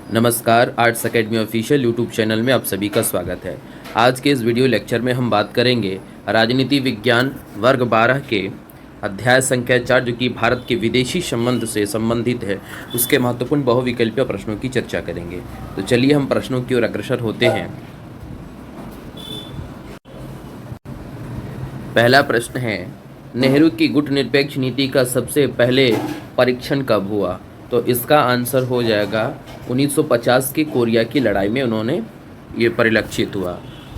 नमस्कार, arts academy official YouTube channel में आप सभी का स्वागत है। आज के इस वीडियो लेक्चर में हम बात करेंगे राजनीति विज्ञान वर्ग 12 के अध्याय संख्या 4 जो कि भारत के विदेशी संबंध से संबंधित है, उसके महत्वपूर्ण बहुविकल्पीय प्रश्नों की चर्चा करेंगे। तो चलिए हम प्रश्नों की ओर अग्रसर होते हैं। पहला प्रश्न है, नेहरू की गुटनिरपेक्ष नीति का सबसे पहले परीक्षण कब हुआ? तो इसका आंसर हो जाएगा 1950 की कोरिया की लड़ाई में उन्होंने ये परिलक्षित हुआ।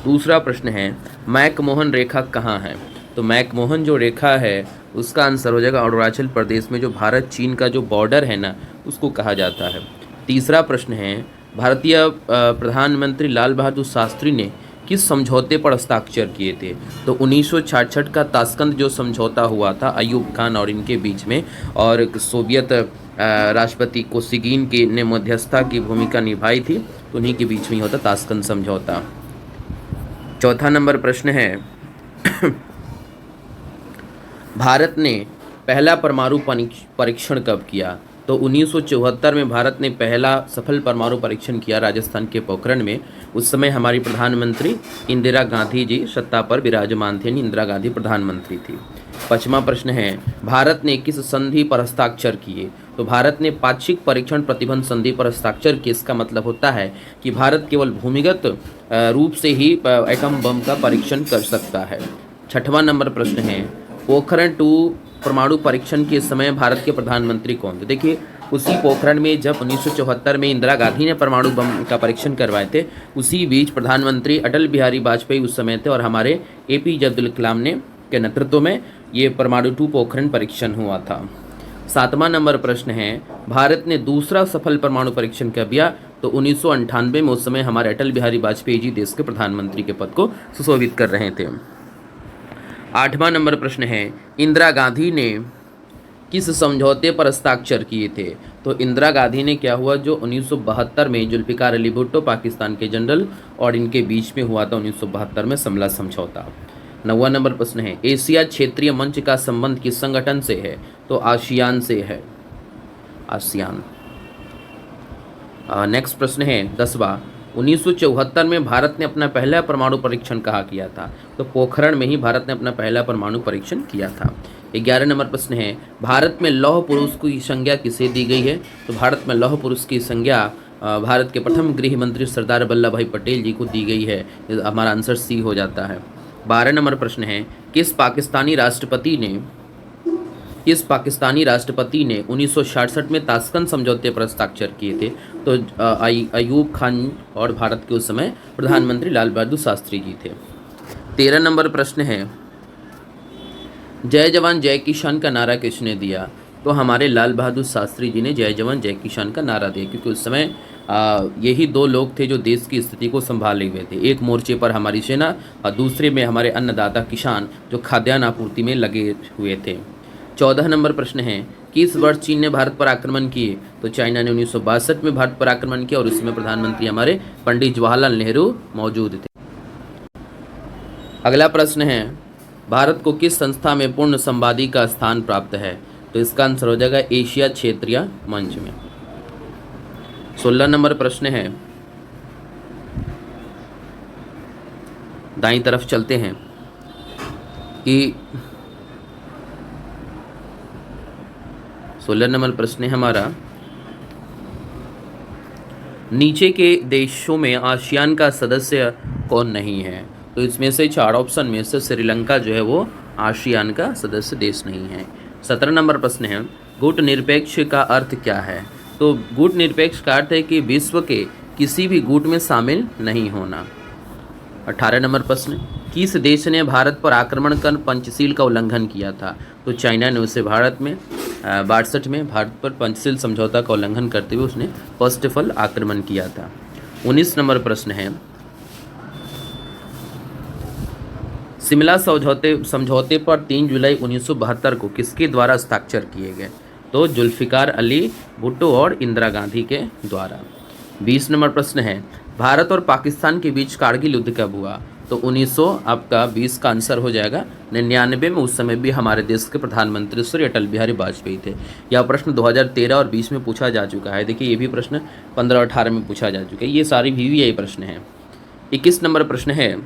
दूसरा प्रश्न है, मैकमोहन रेखा कहाँ है? तो मैकमोहन जो रेखा है उसका आंसर हो जाएगा अरुणाचल प्रदेश में, जो भारत चीन का जो बॉर्डर है ना, उसको कहा जाता है। तीसरा प्रश्न है, भारतीय प्रधानमंत्री लाल बहादुर शास्त्री ने किस समझौते पर हस्ताक्षर किए थे? तो 1966 का ताशकंद जो समझौता हुआ था अयूब खान और इनके बीच में, और सोवियत राष्ट्रपति कोसिगिन के ने मध्यस्थता की भूमिका निभाई थी, तो उन्हीं के बीच में होता ताशकंद समझौता। चौथा नंबर प्रश्न है, भारत ने पहला परमाणु परीक्षण कब किया? तो 1974 में भारत ने पहला सफल परमाणु परीक्षण किया राजस्थान के पोखरण में। उस समय हमारी प्रधानमंत्री इंदिरा गांधी जी सत्ता पर विराजमान थे, इंदिरा गांधी प्रधानमंत्री थी। पांचवा प्रश्न है, भारत ने किस संधि पर हस्ताक्षर किए? तो भारत ने पाक्षिक परीक्षण प्रतिबंध संधि पर हस्ताक्षर किए। इसका मतलब होता है कि भारत केवल भूमिगत रूप से ही एटम बम का परीक्षण कर सकता है। छठवां नंबर प्रश्न है, पोखरण 2 परमाणु परीक्षण के समय भारत के प्रधानमंत्री कौन थे? देखिए, उसी पोखरण में जब 1974 में इंदिरा गांधी ने परमाणु बम का परीक्षण करवाए थे, उसी बीच प्रधानमंत्री अटल बिहारी वाजपेयी उस समय थे, और हमारे APJ अब्दुल कलाम ने के नेतृत्व में ये परमाणु 2 पोखरण परीक्षण हुआ था। सातवां नंबर प्रश्न है, भारत ने दूसरा सफल परमाणु परीक्षण कब किया? तो 1998 में, उस समय हमारे अटल बिहारी वाजपेयी जी देश के प्रधानमंत्री के पद को सुशोभित कर रहे थे। आठवां नंबर प्रश्न है, इंदिरा गांधी ने किस समझौते पर हस्ताक्षर किए थे? तो इंदिरा गांधी ने क्या हुआ, जो 1972 में जुल्फिकार अली भुट्टो पाकिस्तान के जनरल और इनके बीच में हुआ था 1972 में समला समझौता। नौवां नंबर प्रश्न है, एशिया क्षेत्रीय मंच का संबंध किस संगठन से है? तो आसियान से है, आसियान। नेक्स्ट प्रश्न है 10वां, 1974 में भारत ने अपना पहला परमाणु परीक्षण कहाँ किया था? तो पोखरण में ही भारत ने अपना पहला परमाणु परीक्षण किया था। 11 नंबर प्रश्न है, भारत में लौह पुरुष की संज्ञा किसे दी गई है? तो भारत में लौह पुरुष की संज्ञा भारत के प्रथम गृह मंत्री सरदार वल्लभ भाई पटेल जी को दी गई है। हमारा आंसर C हो जाता है। 12 नंबर प्रश्न है, किस पाकिस्तानी राष्ट्रपति ने 1966 में ताशकंद समझौते पर हस्ताक्षर किए थे? तो अयूब खान, और भारत के उस समय प्रधानमंत्री लाल बहादुर शास्त्री जी थे। 13 नंबर प्रश्न है, जय जवान जय किसान का नारा किसने दिया? तो हमारे लाल बहादुर शास्त्री जी ने जय जवान जय किसान का नारा दिया, क्योंकि उस समय यही 2 लोग थे जो देश की स्थिति को संभाले हुए थे। एक मोर्चे पर हमारी सेना और दूसरे में हमारे अन्नदाता किसान जो खाद्यान्न आपूर्ति में लगे हुए थे। 14 नंबर प्रश्न है, किस वर्ष चीन ने भारत पर आक्रमण किए? तो चाइना ने 1962 में भारत पर आक्रमण किया, और उसमें प्रधानमंत्री हमारे पंडित जवाहरलाल नेहरू मौजूद थे। अगला प्रश्न है, भारत को किस संस्था में पूर्ण संवादी का स्थान प्राप्त है? तो इसका आंसर हो जाएगा एशिया क्षेत्रीय मंच में। 16 नंबर प्रश्न है, दाईं तरफ चलते हैं कि 16 नंबर प्रश्न है हमारा, नीचे के देशों में आसियान का सदस्य कौन नहीं है? तो इसमें से 4 ऑप्शन में से श्रीलंका जो है वो आसियान का सदस्य देश नहीं है। 17 नंबर प्रश्न है, गुटनिरपेक्ष का अर्थ क्या है? तो गुटनिरपेक्ष का अर्थ है कि विश्व के किसी भी गुट में शामिल नहीं होना। 18 नंबर प्रश्न, किस देश ने भारत पर आक्रमण कर पंचशील का उल्लंघन किया था? तो चाइना ने उसे भारत में 62 में भारत पर पंचशील समझौता का उल्लंघन करते हुए उसने फर्स्ट ऑफ ऑल आक्रमण किया था। 19 नंबर प्रश्न है, शिमला समझौते पर 3 जुलाई 1972 को किसके द्वारा हस्ताक्षर किए गए? तो जुल्फिकार अली भुट्टो और इंदिरा गांधी के द्वारा। 20 नंबर प्रश्न है, भारत और पाकिस्तान के बीच कारगिल युद्ध कब हुआ? तो 1900 आपका 20 का आंसर हो जाएगा। 99 में उस समय भी हमारे देश के प्रधानमंत्री श्री अटल बिहारी वाजपेयी थे। यह प्रश्न 2013 और 20 में पूछा जा चुका है। देखिए ये भी प्रश्न 15 और 18 में पूछा जा चुका है। ये सारी भी यही प्रश्न हैं। 21 नंबर प्रश्न है,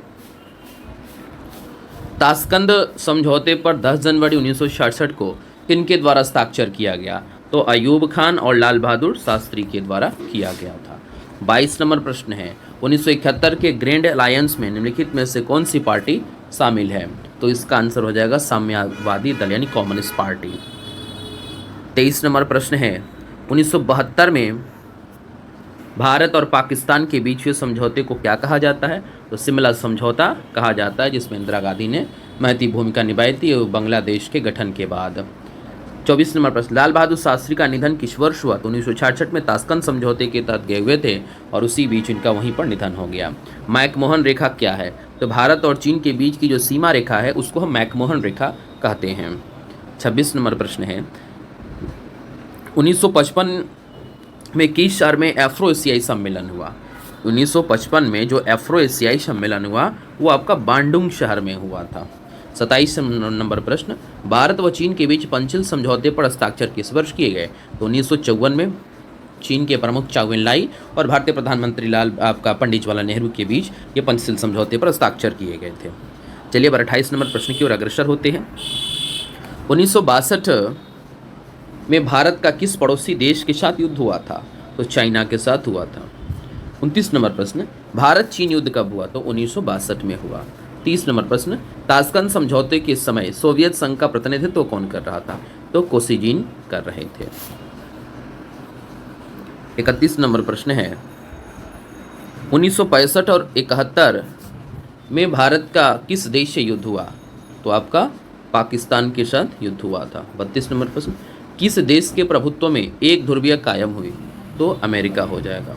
ताशकंद समझौते पर 10 जनवरी 1966 को किनके द्वारा हस्ताक्षर किया गया? तो अयूब खान और लाल बहादुर शास्त्री के द्वारा किया गया था। 22 नंबर प्रश्न है, 1971 के ग्रैंड अलायंस में निम्नलिखित में से कौन सी पार्टी शामिल है? तो इसका आंसर हो जाएगा साम्यवादी दल यानी कम्युनिस्ट पार्टी। 23 नंबर प्रश्न है, 1972 में भारत और पाकिस्तान के बीच हुए समझौते को क्या कहा जाता है? तो शिमला समझौता कहा जाता है, जिसमें इंदिरा गांधी ने महती भूमिका निभाई थी बांग्लादेश के गठन के बाद। 24 नंबर प्रश्न, लाल बहादुर शास्त्री का निधन किस वर्ष हुआ? तो 1966 में ताशकंद समझौते के तहत गए हुए थे और उसी बीच इनका वहीं पर निधन हो गया। मैकमोहन रेखा क्या है? तो भारत और चीन के बीच की जो सीमा रेखा है उसको हम मैकमोहन रेखा कहते हैं। 26 नंबर प्रश्न है, 1955 में किस शहर में एफ्रो एशियाई सम्मेलन हुआ? 1955 में जो एफ्रो एशियाई सम्मेलन हुआ वो आपका बांडुंग शहर में हुआ था। 27 नंबर प्रश्न, भारत व चीन के बीच पंचिल समझौते पर हस्ताक्षर किस वर्ष किए गए? तो 1954 में चीन के प्रमुख चाउ एन-लाई और भारतीय प्रधानमंत्री आपका पंडित जवाहरलाल नेहरू के बीच ये पंचिल समझौते पर हस्ताक्षर किए गए थे। चलिए अब 28 नंबर प्रश्न की ओर अग्रसर होते हैं। 1962 में भारत का किस पड़ोसी देश के साथ युद्ध हुआ था? तो चाइना के साथ हुआ था। 29 नंबर प्रश्न, भारत चीन युद्ध कब हुआ? तो 1962 में हुआ। 30 नंबर प्रश्न, ताशकंद समझौते के समय सोवियत संघ का प्रतिनिधित्व कौन कर रहा था? तो कोसिजिन कर रहे थे। 31 नंबर प्रश्न है, 1965 और 71 में भारत का किस देश से युद्ध हुआ? तो आपका पाकिस्तान के साथ युद्ध हुआ था। 32 नंबर प्रश्न, किस देश के प्रभुत्व में एक ध्रुवीय कायम हुई? तो अमेरिका हो जाएगा।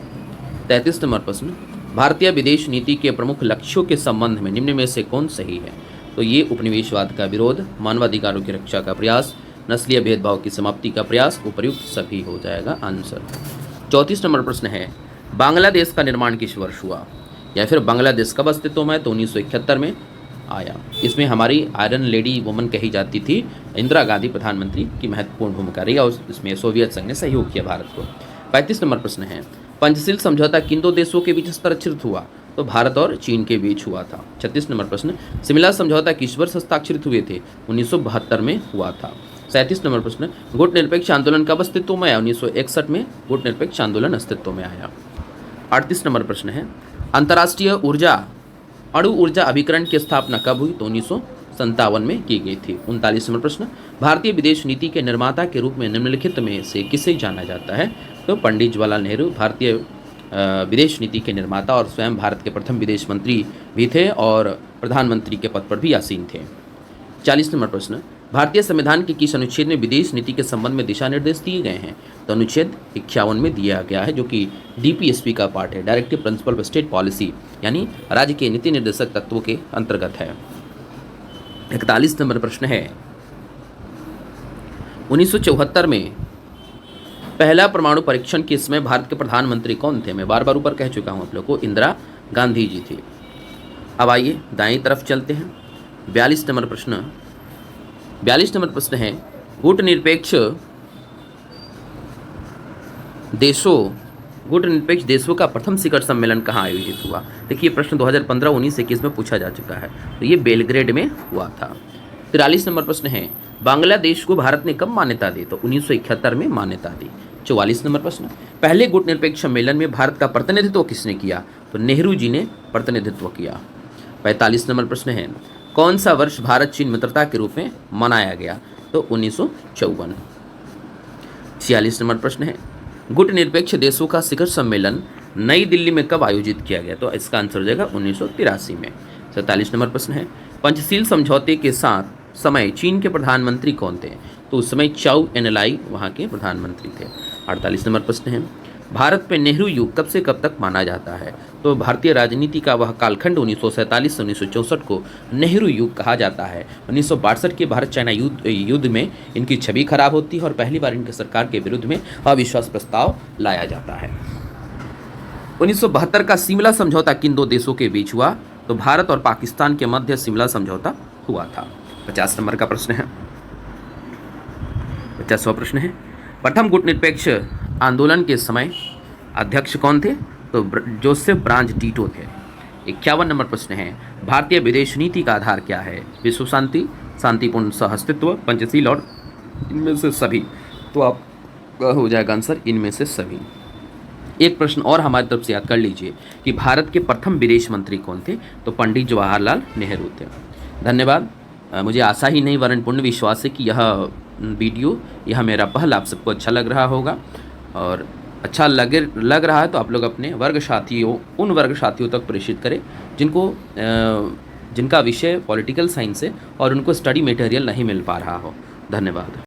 33 नंबर प्रश्न, भारतीय विदेश नीति के प्रमुख लक्ष्यों के संबंध में निम्न में से कौन सही है? तो ये उपनिवेशवाद का विरोध, मानवाधिकारों की रक्षा का प्रयास, नस्लीय भेदभाव की समाप्ति का प्रयास, उपर्युक्त सभी हो जाएगा आंसर। 34 नंबर प्रश्न है, बांग्लादेश का निर्माण किस वर्ष हुआ? या फिर बांग्लादेश कब अस्तित्व में? तो 1971 में आया। इसमें हमारी आयरन लेडी वुमन कही जाती थी इंदिरा गांधी प्रधानमंत्री की महत्वपूर्ण भूमिका रही और इसमें सोवियत संघ ने सहयोग किया भारत को। 35 नंबर प्रश्न है, पंचशील समझौता किन दो देशों के बीच हस्ताक्षरित हुआ? तो भारत और चीन के बीच हुआ था। 36 नंबर प्रश्न, शिमला समझौता किस वर्ष हस्ताक्षरित हुए थे? 1972 में हुआ था। 37 नंबर प्रश्न, गुट निरपेक्ष आंदोलन कब अस्तित्व में आया? 1961 में गुट निरपेक्ष आंदोलन अस्तित्व में आया। 38 नंबर प्रश्न है, अंतर्राष्ट्रीय अणु ऊर्जा अभिकरण की स्थापना कब हुई? तो 1957 में की गई थी। 39 नंबर प्रश्न, भारतीय विदेश नीति के निर्माता के रूप में निम्नलिखित में से किसे जाना जाता है? तो पंडित जवाहरलाल नेहरू भारतीय विदेश नीति के निर्माता और स्वयं भारत के प्रथम विदेश मंत्री भी थे और प्रधानमंत्री के पद पर भी आसीन थे। 40 नंबर प्रश्न, भारतीय संविधान के किस अनुच्छेद में विदेश नीति के संबंध में दिशा निर्देश दिए गए हैं? तो अनुच्छेद 51 में दिया गया है, जो कि DPSP का पार्ट है, directive principle of state policy, यानी राज्य के नीति निर्देशक तत्वों के अंतर्गत है। 41 नंबर प्रश्न है, 1974 में पहला परमाणु परीक्षण के समय भारत के प्रधानमंत्री कौन थे? मैं बार बार ऊपर कह चुका हूं आप लोग को, इंदिरा गांधी जी थी। अब आइए दाईं तरफ चलते हैं। 42 नंबर प्रश्न है, गुट निरपेक्ष देशों का प्रथम शिखर सम्मेलन कहाँ आयोजित हुआ? देखिए प्रश्न 2015, 19, 21 में पूछा जा चुका है, तो ये बेलग्रेड में हुआ था। 43 नंबर प्रश्न है, बांग्लादेश को भारत ने कब मान्यता दी? तो 1971 में मान्यता दी। 44 नंबर प्रश्न, पहले गुट निरपेक्ष सम्मेलन में भारत का प्रतिनिधित्व किसने किया? तो नेहरू जी ने प्रतिनिधित्व किया। 45 नंबर प्रश्न है, कौन सा वर्ष भारत चीन मित्रता के रूप में मनाया गया? तो 1954। 46 नंबर प्रश्न है, गुट निरपेक्ष देशों का शिखर सम्मेलन नई दिल्ली में कब आयोजित किया गया? तो इसका आंसर हो जाएगा 1983 में। 47 नंबर प्रश्न है, पंचशील समझौते के साथ समय चीन के प्रधानमंत्री कौन थे? तो उस समय चाउ एन-लाई वहाँ के प्रधानमंत्री थे। 48 नंबर प्रश्न है, भारत में नेहरू युग कब से कब तक माना जाता है? तो भारतीय राजनीति का वह कालखंड 1947 से 1964 को नेहरू युग कहा जाता है। 1962 के भारत चाइना युद्ध में इनकी छवि खराब होती है और पहली बार इनकी सरकार के विरुद्ध में अविश्वास प्रस्ताव लाया जाता है। 1972 का शिमला समझौता किन दो देशों के बीच हुआ? तो भारत और पाकिस्तान के मध्य शिमला समझौता हुआ था। 50 नंबर का प्रश्न है। 50वां प्रश्न है, प्रथम गुटनिरपेक्ष आंदोलन के समय अध्यक्ष कौन थे? तो जोसेफ ब्रांज टीटो थे। 51 नंबर प्रश्न है, भारतीय विदेश नीति का आधार क्या है? विश्व शांति, शांतिपूर्ण सहअस्तित्व, पंचशील और इनमें से सभी। तो आपका हो जाएगा आंसर इनमें से सभी। एक प्रश्न और हमारी तरफ से याद कर लीजिए कि भारत के प्रथम विदेश मंत्री कौन थे? तो पंडित जवाहरलाल नेहरू थे। धन्यवाद। मुझे आशा ही नहीं वरन पूर्ण विश्वास है कि यह मेरा पहल आप सबको अच्छा लग रहा होगा, और अच्छा लग रहा है तो आप लोग अपने उन वर्ग साथियों तक प्रेषित करें जिनका विषय पॉलिटिकल साइंस है और उनको स्टडी मटेरियल नहीं मिल पा रहा हो। धन्यवाद।